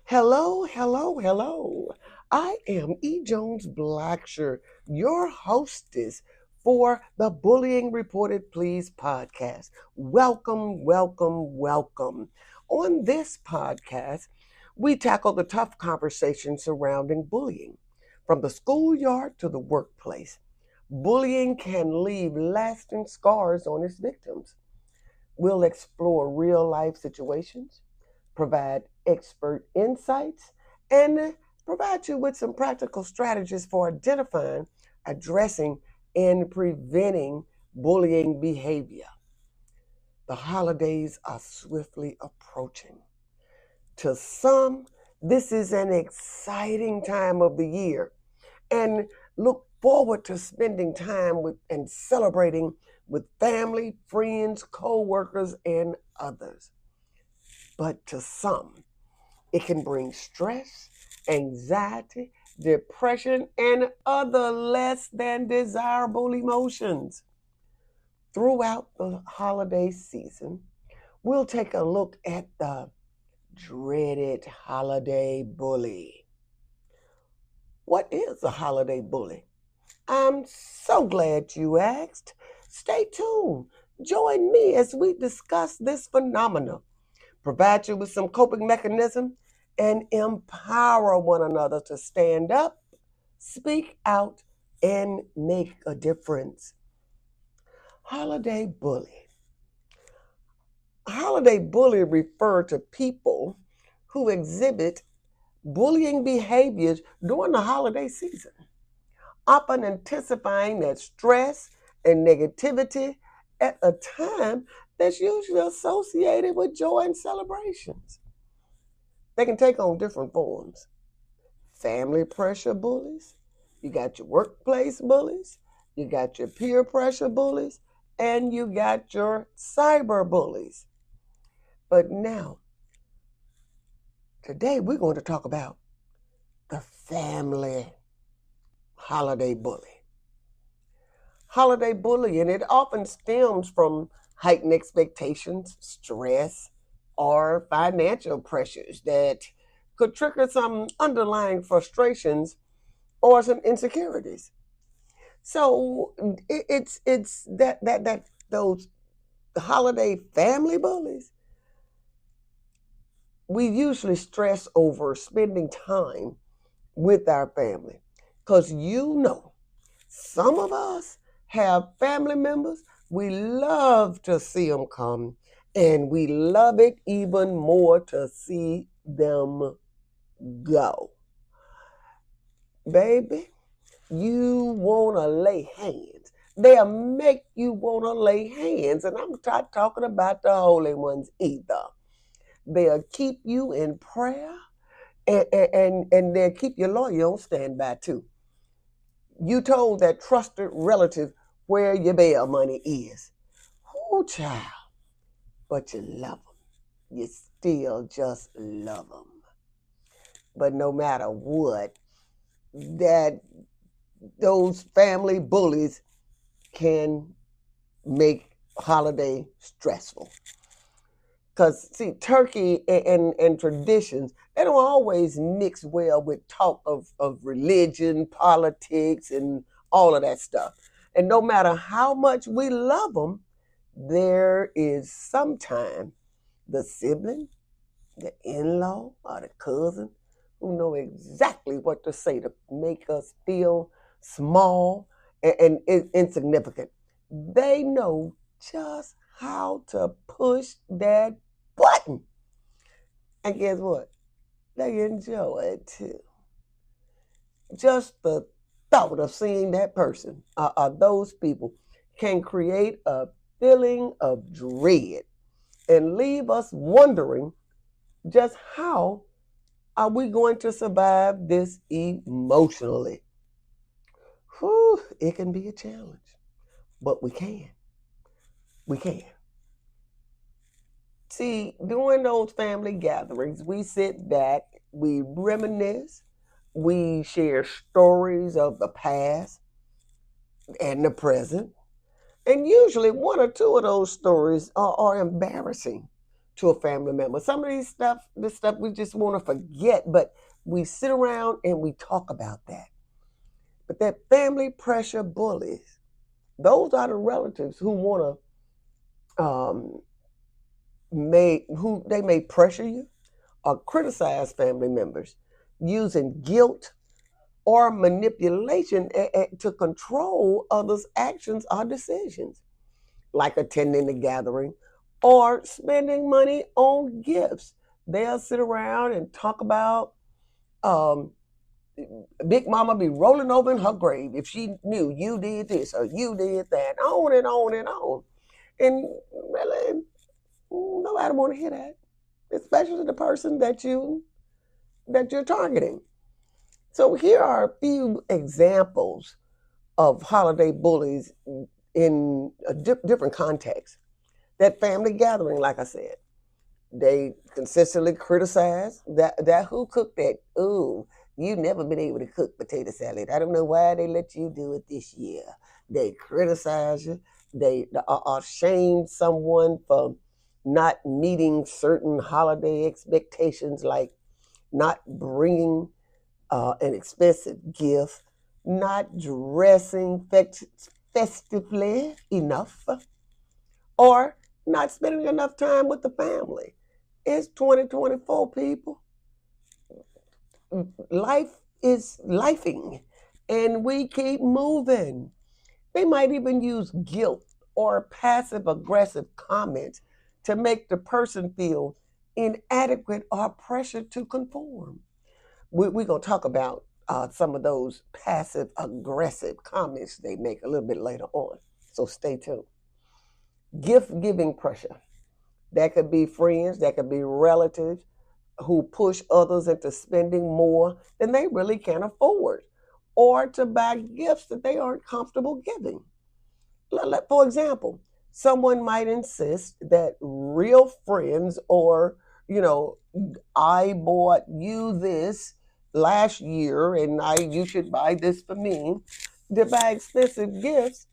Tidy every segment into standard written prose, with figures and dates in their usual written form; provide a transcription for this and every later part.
Hello, hello, hello. I am E. Jones Blacksher, your hostess for the Bullying Reported Please podcast. Welcome, welcome, welcome. On this podcast, we tackle the tough conversations surrounding bullying, from the schoolyard to the workplace. Bullying can leave lasting scars on its victims. We'll explore real life situations, provide expert insights, and provide you with some practical strategies for identifying, addressing, and preventing bullying behavior. The holidays are swiftly approaching. To some, this is an exciting time of the year and look forward to spending time with and celebrating with family, friends, co-workers, and others. But to some, it can bring stress, anxiety, depression, and other less than desirable emotions. Throughout the holiday season, we'll take a look at the dreaded holiday bully. What is a holiday bully? I'm so glad you asked. Stay tuned. Join me as we discuss this phenomenon, provide you with some coping mechanism, and empower one another to stand up, speak out, and make a difference. Holiday bully. Holiday bully refer to people who exhibit bullying behaviors during the holiday season, often intensifying that stress and negativity at a time that's usually associated with joy and celebrations. They can take on different forms. Family pressure bullies, you got your workplace bullies, you got your peer pressure bullies, and you got your cyber bullies. But now, today we're going to talk about the family holiday bully. Holiday bullying, it often stems from heightened expectations, stress, or financial pressures that could trigger some underlying frustrations or some insecurities. So it's that those holiday family bullies, we usually stress over spending time with our family because some of us have family members. We love to see them come, and we love it even more to see them go. Baby, you want to lay hands. They'll make you want to lay hands. And I'm not talking about the holy ones either. They'll keep you in prayer, and they'll keep your lawyer on standby too. You told that trusted relative where your bail money is. Oh, child. But you love them. You still just love them. But no matter what, that those family bullies can make holiday stressful. Because, see, turkey and traditions, they don't always mix well with talk of religion, politics, and all of that stuff. And no matter how much we love them, there is sometimes the sibling, the in-law, or the cousin who know exactly what to say to make us feel small and insignificant. They know just how to push that button. And guess what? They enjoy it too. Just the thought of seeing that person or those people can create a feeling of dread and leave us wondering just how are we going to survive this emotionally. Whew, it can be a challenge, but we can. We can. See, during those family gatherings, we sit back, we reminisce, we share stories of the past and the present. And usually one or two of those stories are embarrassing to a family member. Some of this stuff we just want to forget, but we sit around and we talk about that. But that family pressure bullies, those are the relatives who want to who they may pressure you or criticize family members using guilt or manipulation to control others' actions or decisions, like attending the gathering or spending money on gifts. They'll sit around and talk about um, Big Mama be rolling over in her grave if she knew you did this or you did that, on and on and on. And really, nobody want to hear that, especially the person that you're targeting. So here are a few examples of holiday bullies in a different context. That family gathering, like I said, they consistently criticize that who cooked that. Ooh, you never been able to cook potato salad. I don't know why they let you do it this year. They criticize you. They shame someone for not meeting certain holiday expectations, like not bringing an expensive gift, not dressing festively enough, or not spending enough time with the family. It's 2024, people. Life is lifing, and we keep moving. They might even use guilt or passive aggressive comments to make the person feel inadequate or pressured to conform. We're going to talk about some of those passive aggressive comments they make a little bit later on. So stay tuned. Gift giving pressure. That could be friends, that could be relatives who push others into spending more than they really can afford, or to buy gifts that they aren't comfortable giving. For example, someone might insist that real friends or, you know, I bought you this last year and you should buy this for me. To buy expensive gifts,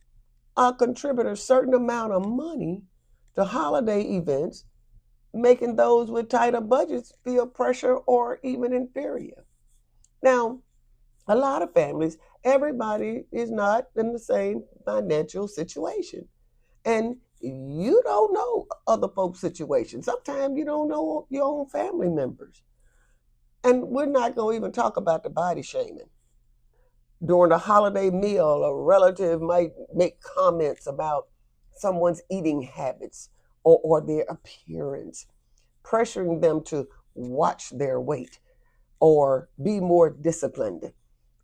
contribute a certain amount of money to holiday events, making those with tighter budgets feel pressure or even inferior. Now, a lot of families, everybody is not in the same financial situation. And you don't know other folks' situations. Sometimes you don't know your own family members. And we're not going to even talk about the body shaming. During a holiday meal, a relative might make comments about someone's eating habits or their appearance, pressuring them to watch their weight or be more disciplined,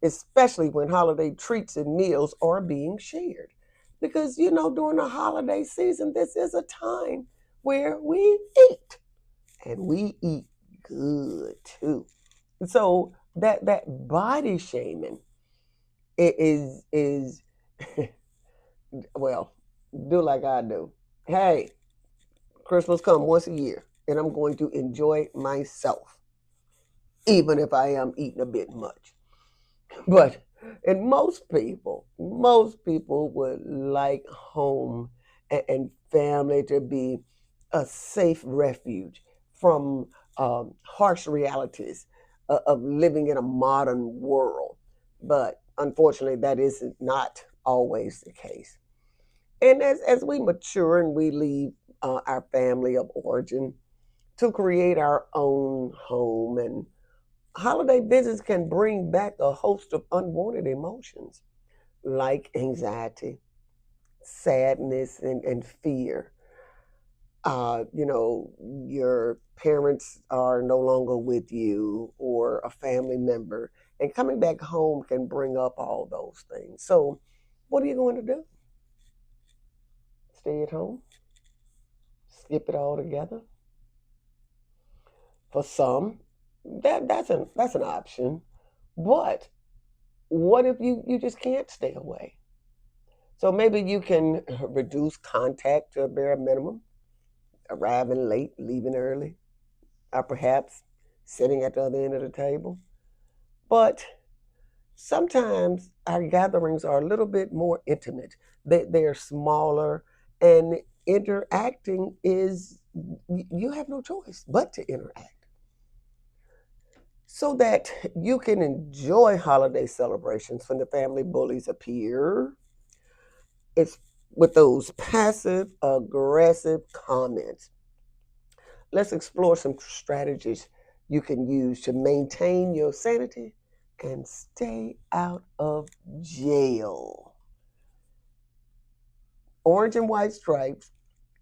especially when holiday treats and meals are being shared. Because, during the holiday season, this is a time where we eat, and we eat good too. So that body shaming is well, do like I do. Hey, Christmas come once a year, and I'm going to enjoy myself, even if I am eating a bit much. But and most people would like home and family to be a safe refuge from harsh realities of living in a modern world. But unfortunately, that is not always the case. And as we mature and we leave our family of origin to create our own home, and holiday visits can bring back a host of unwanted emotions like anxiety, sadness, and fear. Your parents are no longer with you or a family member, and coming back home can bring up all those things. So, what are you going to do? Stay at home? Skip it all together? For some, that's an option. But what if you just can't stay away? So maybe you can reduce contact to a bare minimum, arriving late, leaving early, or perhaps sitting at the other end of the table. But sometimes our gatherings are a little bit more intimate. They're smaller, and interacting is, you have no choice but to interact so that you can enjoy holiday celebrations when the family bullies appear. It's with those passive aggressive comments. Let's explore some strategies you can use to maintain your sanity and stay out of jail. Orange and white stripes,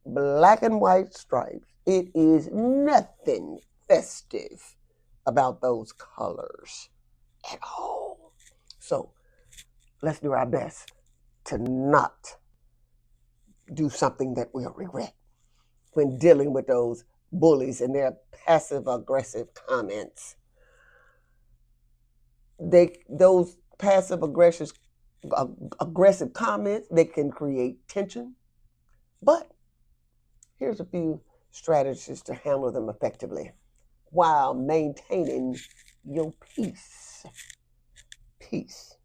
black and white stripes. It is nothing festive about those colors at all. So let's do our best to not do something that we'll regret when dealing with those bullies and their passive aggressive comments. Those passive aggressive comments, they can create tension. But here's a few strategies to handle them effectively while maintaining your peace. Peace.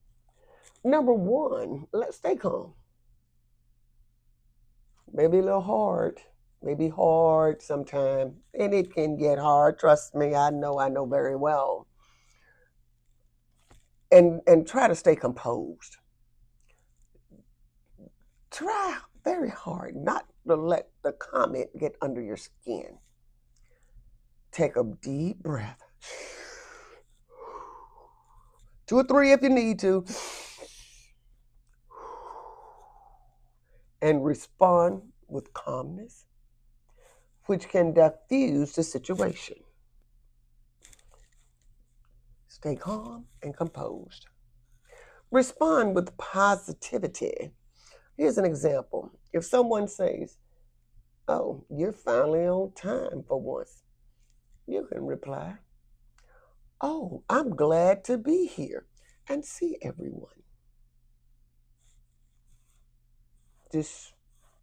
Number one, let's stay calm. Maybe a little hard. Maybe hard sometimes. And it can get hard. Trust me, I know very well. And try to stay composed. Try very hard not to let the comment get under your skin. Take a deep breath. 2 or 3 if you need to. And respond with calmness, which can diffuse the situation. Stay calm and composed. Respond with positivity. Here's an example. If someone says, "Oh, you're finally on time for once," you can reply, "Oh, I'm glad to be here and see everyone." Just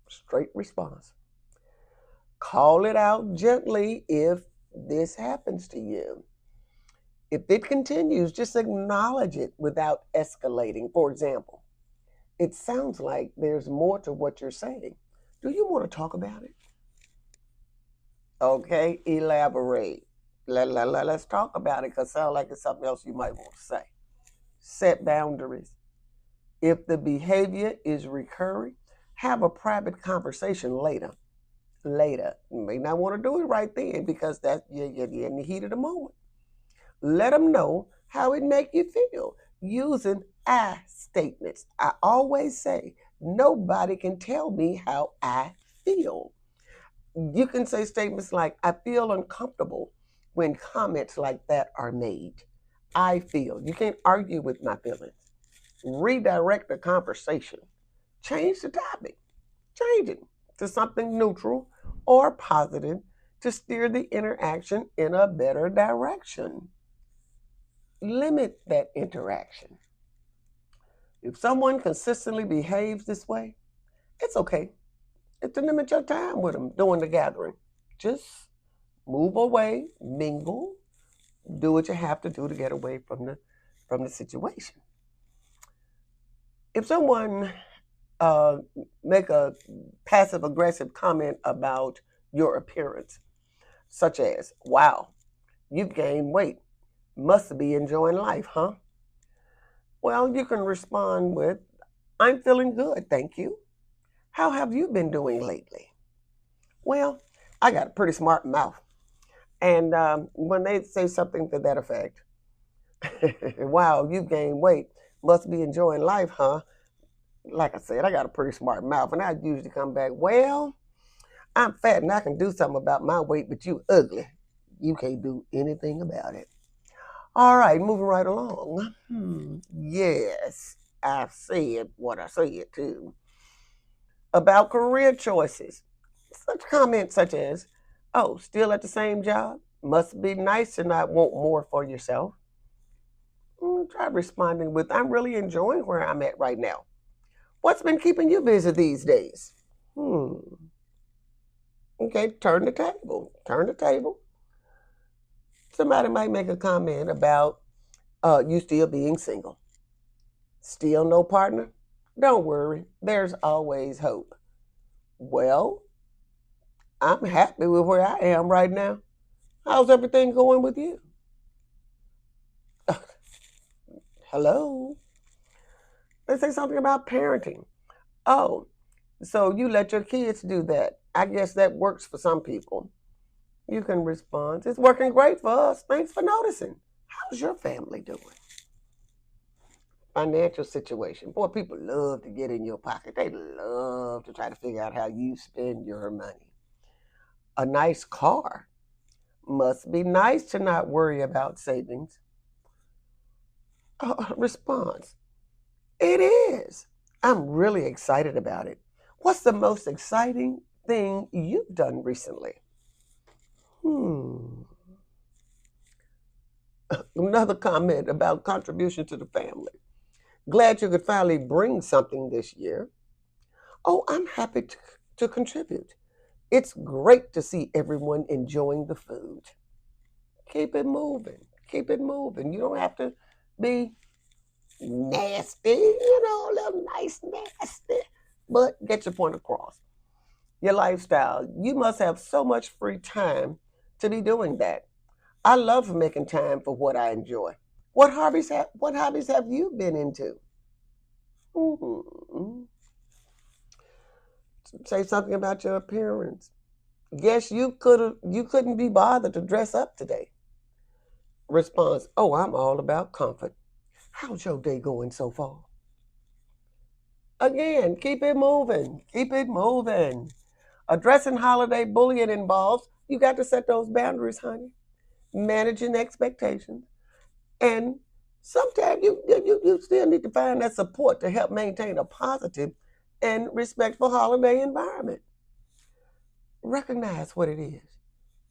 straight response. Call it out gently if this happens to you. If it continues, just acknowledge it without escalating. For example, it sounds like there's more to what you're saying. Do you want to talk about it? Okay, elaborate. Let's talk about it, because it sounds like it's something else you might want to say. Set boundaries. If the behavior is recurring, have a private conversation later. You may not want to do it right then because you're in the heat of the moment. Let them know how it make you feel using I statements. I always say, nobody can tell me how I feel. You can say statements like, "I feel uncomfortable when comments like that are made. I feel." You can't argue with my feelings. Redirect the conversation. Change the topic. Change it to something neutral or positive to steer the interaction in a better direction. Limit that interaction. If someone consistently behaves this way, it's okay. It's to limit your time with them during the gathering. Just move away, mingle, do what you have to do to get away from the situation. If someone make a passive aggressive comment about your appearance, such as, "Wow, you've gained weight. Must be enjoying life, huh?" Well, you can respond with, "I'm feeling good, thank you. How have you been doing lately?" Well, I got a pretty smart mouth. And when they say something to that effect, "Wow, you've gained weight. Must be enjoying life, huh?" Like I said, I got a pretty smart mouth. And I usually come back, "Well, I'm fat and I can do something about my weight, but you ugly. You can't do anything about it." All right, moving right along. Yes, I said what I said too. About career choices. Such comments such as, "Oh, still at the same job? Must be nice to not want more for yourself." Try responding with, "I'm really enjoying where I'm at right now. What's been keeping you busy these days?" Okay, turn the table. Turn the table. Somebody might make a comment about you still being single. Still no partner? Don't worry, there's always hope. Well, I'm happy with where I am right now. How's everything going with you? Hello? Let's say something about parenting. Oh, so you let your kids do that. I guess that works for some people. You can respond. It's working great for us. Thanks for noticing. How's your family doing? Financial situation. Boy, people love to get in your pocket. They love to try to figure out how you spend your money. A nice car. Must be nice to not worry about savings. Response. It is. I'm really excited about it. What's the most exciting thing you've done recently? Hmm. Another comment about contribution to the family. Glad you could finally bring something this year. Oh, I'm happy to contribute. It's great to see everyone enjoying the food. Keep it moving. Keep it moving. You don't have to be nasty, a little nice nasty, but get your point across. Your lifestyle. You must have so much free time to be doing that. I love making time for what I enjoy. What hobbies have you been into? Mhm. Say something about your appearance. Guess you couldn't be bothered to dress up today. Response, oh, I'm all about comfort. How's your day going so far? Again, keep it moving. Keep it moving. Addressing holiday bullying involves you got to set those boundaries, honey. Managing expectations. And sometimes you still need to find that support to help maintain a positive and respectful holiday environment. Recognize what it is.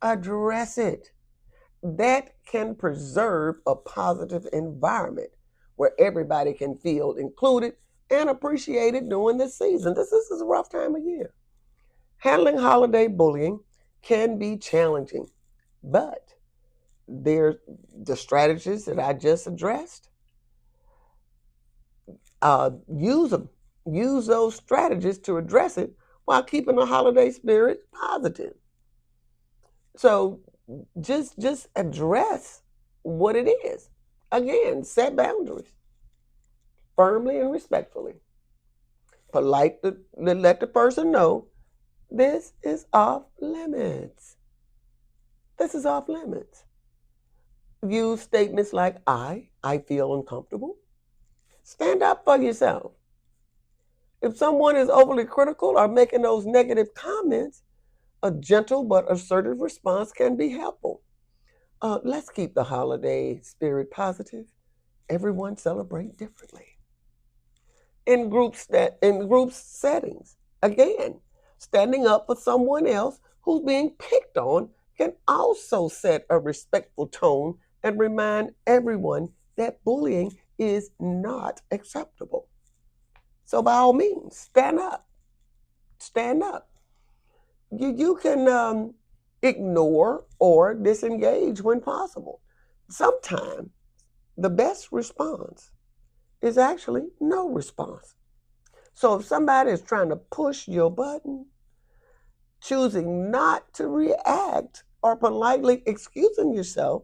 Address it. That can preserve a positive environment where everybody can feel included and appreciated during this season. This is a rough time of year. Handling holiday bullying can be challenging, but there's the strategies that I just addressed. Use them. Use those strategies to address it while keeping the holiday spirit positive. So just address what it is. Again, set boundaries firmly and respectfully. Polite to let the person know this is off limits. This is off limits. Use statements like I feel uncomfortable. Stand up for yourself. If someone is overly critical or making those negative comments, a gentle but assertive response can be helpful. Let's keep the holiday spirit positive. Everyone celebrate differently. In group settings, again, standing up for someone else who's being picked on can also set a respectful tone and remind everyone that bullying is not acceptable. So by all means, stand up. Stand up. You can ignore or disengage when possible. Sometimes the best response is actually no response. So if somebody is trying to push your button, choosing not to react or politely excusing yourself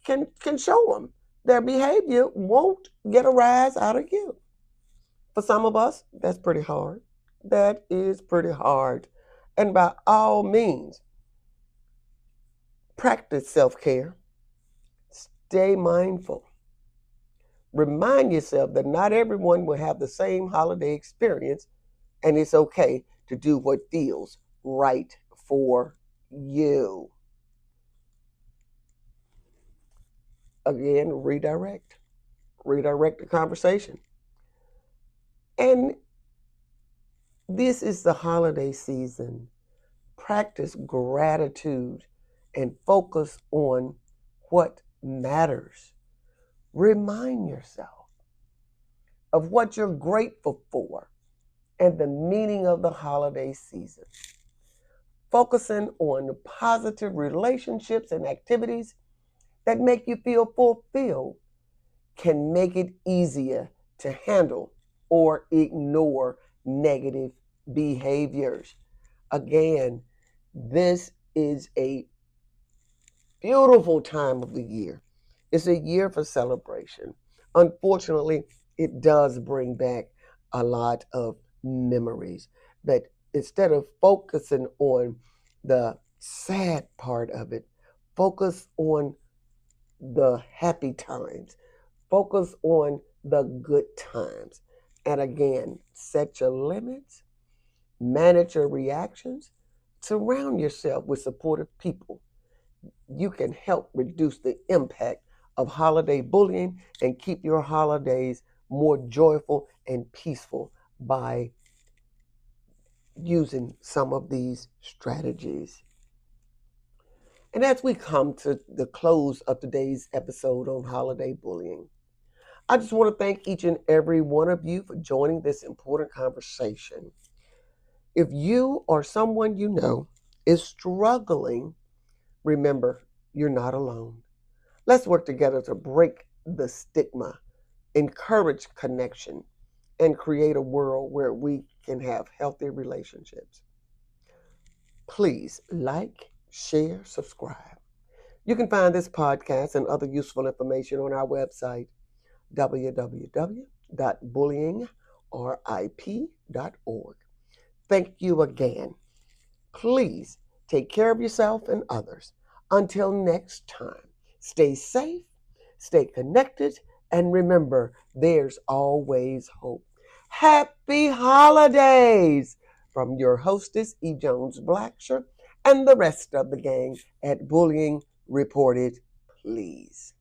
can show them their behavior won't get a rise out of you. For some of us, that's pretty hard. That is pretty hard. And by all means, practice self care. Stay mindful. Remind yourself that not everyone will have the same holiday experience, and it's okay to do what feels right for you. Again, redirect. Redirect the conversation. And this is the holiday season. Practice gratitude and focus on what matters. Remind yourself of what you're grateful for and the meaning of the holiday season. Focusing on positive relationships and activities that make you feel fulfilled can make it easier to handle or ignore negative behaviors. Again, this is a beautiful time of the year. It's a year for celebration. Unfortunately, it does bring back a lot of memories. But instead of focusing on the sad part of it, focus on the happy times, focus on the good times. And again, set your limits, manage your reactions, surround yourself with supportive people. You can help reduce the impact of holiday bullying and keep your holidays more joyful and peaceful by using some of these strategies. And as we come to the close of today's episode on holiday bullying, I just want to thank each and every one of you for joining this important conversation. If you or someone you know is struggling, remember, you're not alone. Let's work together to break the stigma, encourage connection, and create a world where we can have healthy relationships. Please like, share, subscribe. You can find this podcast and other useful information on our website, www.bullyingrip.org. Thank you again. Please take care of yourself and others. Until next time, stay safe, stay connected, and remember, there's always hope. Happy holidays from your hostess, E. Jones Blacksher, and the rest of the gang at Bullying Reported, Please.